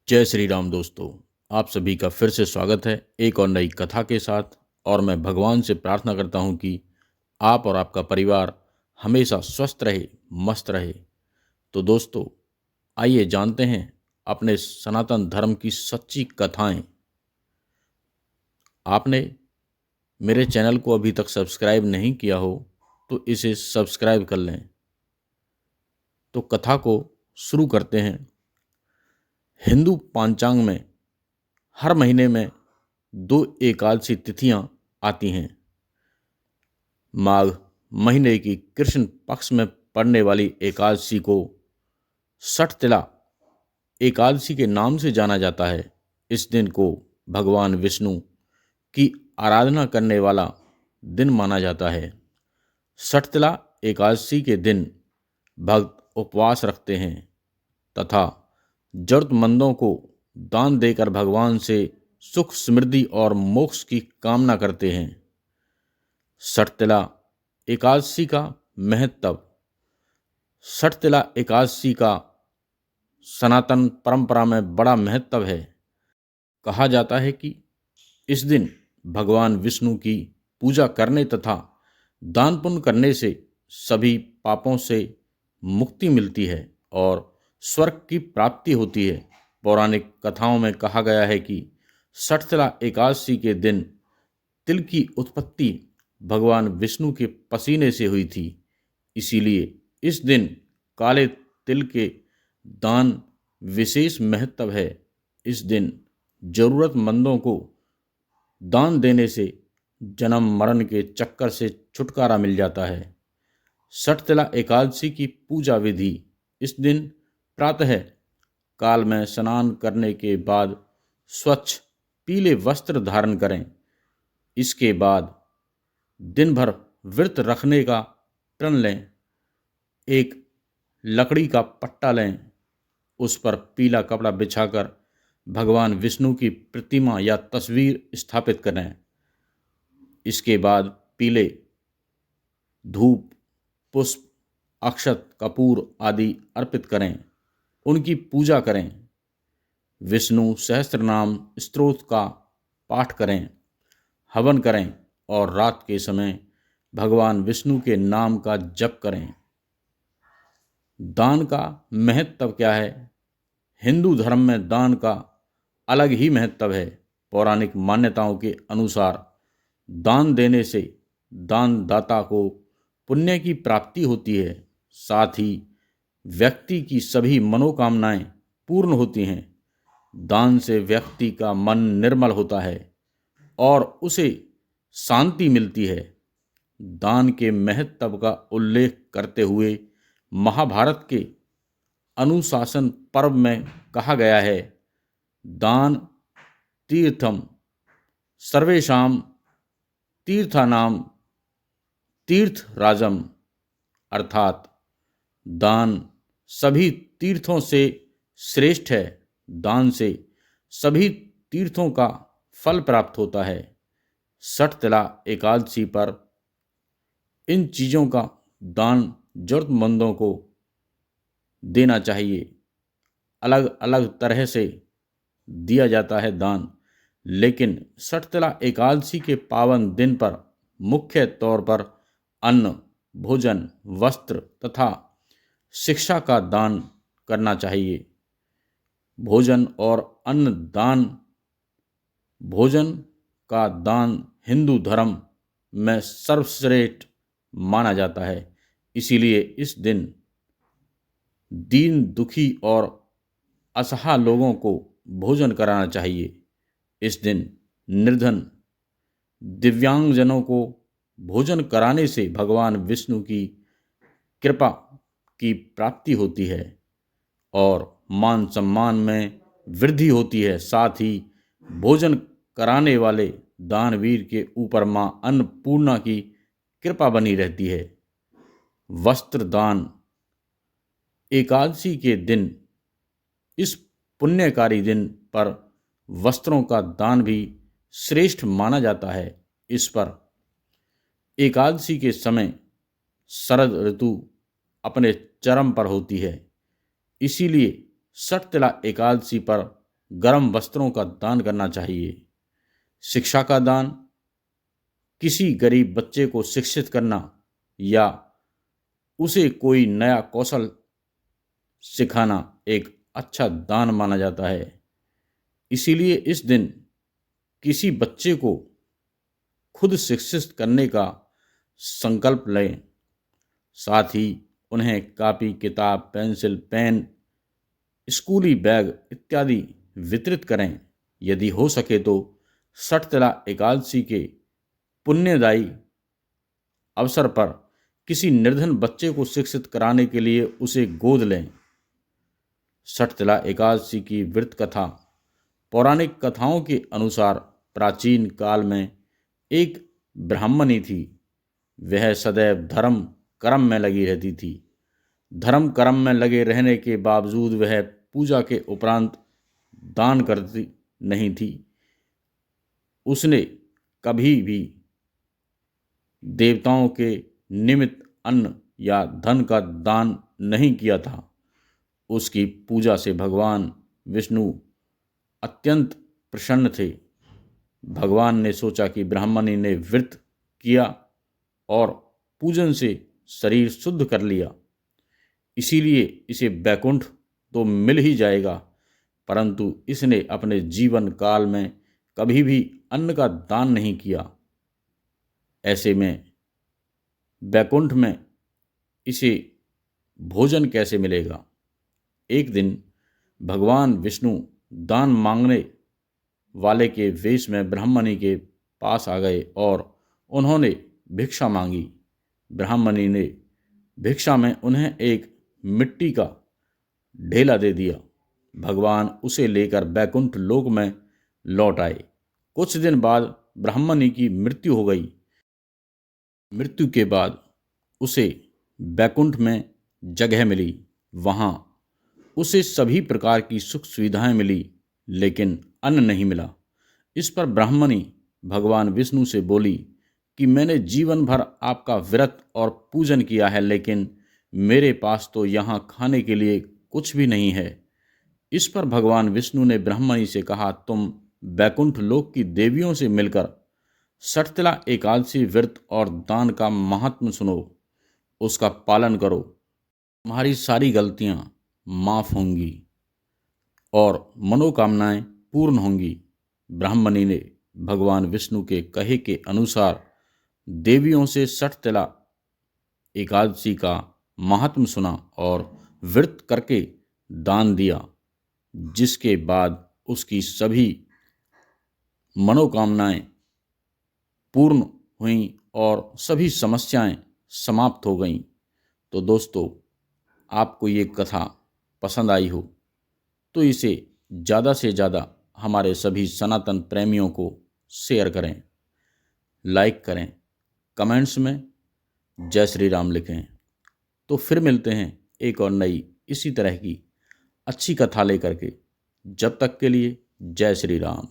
जय श्री राम दोस्तों। आप सभी का फिर से स्वागत है एक और नई कथा के साथ। और मैं भगवान से प्रार्थना करता हूं कि आप और आपका परिवार हमेशा स्वस्थ रहे, मस्त रहे। तो दोस्तों, आइए जानते हैं अपने सनातन धर्म की सच्ची कथाएं। आपने मेरे चैनल को अभी तक सब्सक्राइब नहीं किया हो तो इसे सब्सक्राइब कर लें। तो कथा को शुरू करते हैं। हिंदू पंचांग में हर महीने में 2 एकादशी तिथियां आती हैं। माघ महीने की कृष्ण पक्ष में पड़ने वाली एकादशी को षठतिला एकादशी के नाम से जाना जाता है। इस दिन को भगवान विष्णु की आराधना करने वाला दिन माना जाता है। षठतिला एकादशी के दिन भक्त उपवास रखते हैं तथा जरूरतमंदों को दान देकर भगवान से सुख, समृद्धि और मोक्ष की कामना करते हैं। षठतिला एकादशी का महत्व। षठतिला एकादशी का सनातन परंपरा में बड़ा महत्व है। कहा जाता है कि इस दिन भगवान विष्णु की पूजा करने तथा दान पुण्य करने से सभी पापों से मुक्ति मिलती है और स्वर्ग की प्राप्ति होती है। पौराणिक कथाओं में कहा गया है कि षठतिला एकादशी के दिन तिल की उत्पत्ति भगवान विष्णु के पसीने से हुई थी। इसीलिए इस दिन काले तिल के दान विशेष महत्व है। इस दिन जरूरतमंदों को दान देने से जन्म मरण के चक्कर से छुटकारा मिल जाता है। षठतिला एकादशी की पूजा विधि। इस दिन प्रातः काल में स्नान करने के बाद स्वच्छ पीले वस्त्र धारण करें। इसके बाद दिन भर व्रत रखने का प्रण लें। एक लकड़ी का पट्टा लें, उस पर पीला कपड़ा बिछाकर भगवान विष्णु की प्रतिमा या तस्वीर स्थापित करें। इसके बाद पीले धूप, पुष्प, अक्षत, कपूर आदि अर्पित करें। उनकी पूजा करें। विष्णु सहस्त्रनाम स्तोत्र का पाठ करें, हवन करें और रात के समय भगवान विष्णु के नाम का जप करें। दान का महत्व क्या है? हिंदू धर्म में दान का अलग ही महत्व है। पौराणिक मान्यताओं के अनुसार दान देने से दानदाता को पुण्य की प्राप्ति होती है। साथ ही व्यक्ति की सभी मनोकामनाएं पूर्ण होती हैं। दान से व्यक्ति का मन निर्मल होता है और उसे शांति मिलती है। दान के महत्व का उल्लेख करते हुए महाभारत के अनुशासन पर्व में कहा गया है, दान तीर्थम सर्वेषां तीर्थानाम तीर्थराजम। अर्थात दान सभी तीर्थों से श्रेष्ठ है। दान से सभी तीर्थों का फल प्राप्त होता है। षठतिला एकादशी पर इन चीज़ों का दान जरूरतमंदों को देना चाहिए। अलग अलग तरह से दिया जाता है दान, लेकिन षठतिला एकादशी के पावन दिन पर मुख्य तौर पर अन्न, भोजन, वस्त्र तथा शिक्षा का दान करना चाहिए। भोजन और अन्न दान। भोजन का दान हिंदू धर्म में सर्वश्रेष्ठ माना जाता है। इसीलिए इस दिन दीन दुखी और असहाय लोगों को भोजन कराना चाहिए। इस दिन निर्धन दिव्यांगजनों को भोजन कराने से भगवान विष्णु की कृपा की प्राप्ति होती है और मान सम्मान में वृद्धि होती है। साथ ही भोजन कराने वाले दानवीर के ऊपर मां अन्नपूर्णा की कृपा बनी रहती है। वस्त्र दान। एकादशी के दिन, इस पुण्यकारी दिन पर वस्त्रों का दान भी श्रेष्ठ माना जाता है। इस पर एकादशी के समय शरद ऋतु अपने चरम पर होती है। इसीलिए षठतिला एकादशी पर गर्म वस्त्रों का दान करना चाहिए। शिक्षा का दान, किसी गरीब बच्चे को शिक्षित करना या उसे कोई नया कौशल सिखाना एक अच्छा दान माना जाता है। इसीलिए इस दिन किसी बच्चे को खुद शिक्षित करने का संकल्प लें। साथ ही उन्हें कापी, किताब, पेंसिल, पेन, स्कूली बैग इत्यादि वितरित करें। यदि हो सके तो सठतिला एकादशी के पुण्यदायी अवसर पर किसी निर्धन बच्चे को शिक्षित कराने के लिए उसे गोद लें। सठतिला एकादशी की व्रत कथा। पौराणिक कथाओं के अनुसार प्राचीन काल में एक ब्राह्मणी थी। वह सदैव धर्म कर्म में लगी रहती थी। धर्म कर्म में लगे रहने के बावजूद वह पूजा के उपरांत दान करती नहीं थी। उसने कभी भी देवताओं के निमित्त अन्न या धन का दान नहीं किया था। उसकी पूजा से भगवान विष्णु अत्यंत प्रसन्न थे। भगवान ने सोचा कि ब्राह्मणी ने व्रत किया और पूजन से शरीर शुद्ध कर लिया, इसीलिए इसे वैकुंठ तो मिल ही जाएगा, परंतु इसने अपने जीवन काल में कभी भी अन्न का दान नहीं किया। ऐसे में वैकुंठ में इसे भोजन कैसे मिलेगा। एक दिन भगवान विष्णु दान मांगने वाले के वेश में ब्राह्मणी के पास आ गए और उन्होंने भिक्षा मांगी। ब्राह्मणी ने भिक्षा में उन्हें एक मिट्टी का ढेला दे दिया। भगवान उसे लेकर वैकुंठ लोक में लौट आए। कुछ दिन बाद ब्राह्मणी की मृत्यु हो गई। मृत्यु के बाद उसे वैकुंठ में जगह मिली। वहाँ उसे सभी प्रकार की सुख सुविधाएं मिली, लेकिन अन्न नहीं मिला। इस पर ब्राह्मणी भगवान विष्णु से बोली कि मैंने जीवन भर आपका व्रत और पूजन किया है, लेकिन मेरे पास तो यहाँ खाने के लिए कुछ भी नहीं है। इस पर भगवान विष्णु ने ब्राह्मणी से कहा, तुम वैकुंठ लोक की देवियों से मिलकर सठतिला एकादशी व्रत और दान का महात्म सुनो, उसका पालन करो, तुम्हारी सारी गलतियां माफ होंगी और मनोकामनाएं पूर्ण होंगी। ब्राह्मणी ने भगवान विष्णु के कहे के अनुसार देवियों से सठतिला एकादशी का महात्म सुना और व्रत करके दान दिया, जिसके बाद उसकी सभी मनोकामनाएं पूर्ण हुईं और सभी समस्याएं समाप्त हो गईं। तो दोस्तों, आपको ये कथा पसंद आई हो तो इसे ज़्यादा से ज़्यादा हमारे सभी सनातन प्रेमियों को शेयर करें, लाइक करें, कमेंट्स में जय श्री राम लिखें। तो फिर मिलते हैं एक और नई इसी तरह की अच्छी कथा लेकर के। जब तक के लिए जय श्री राम।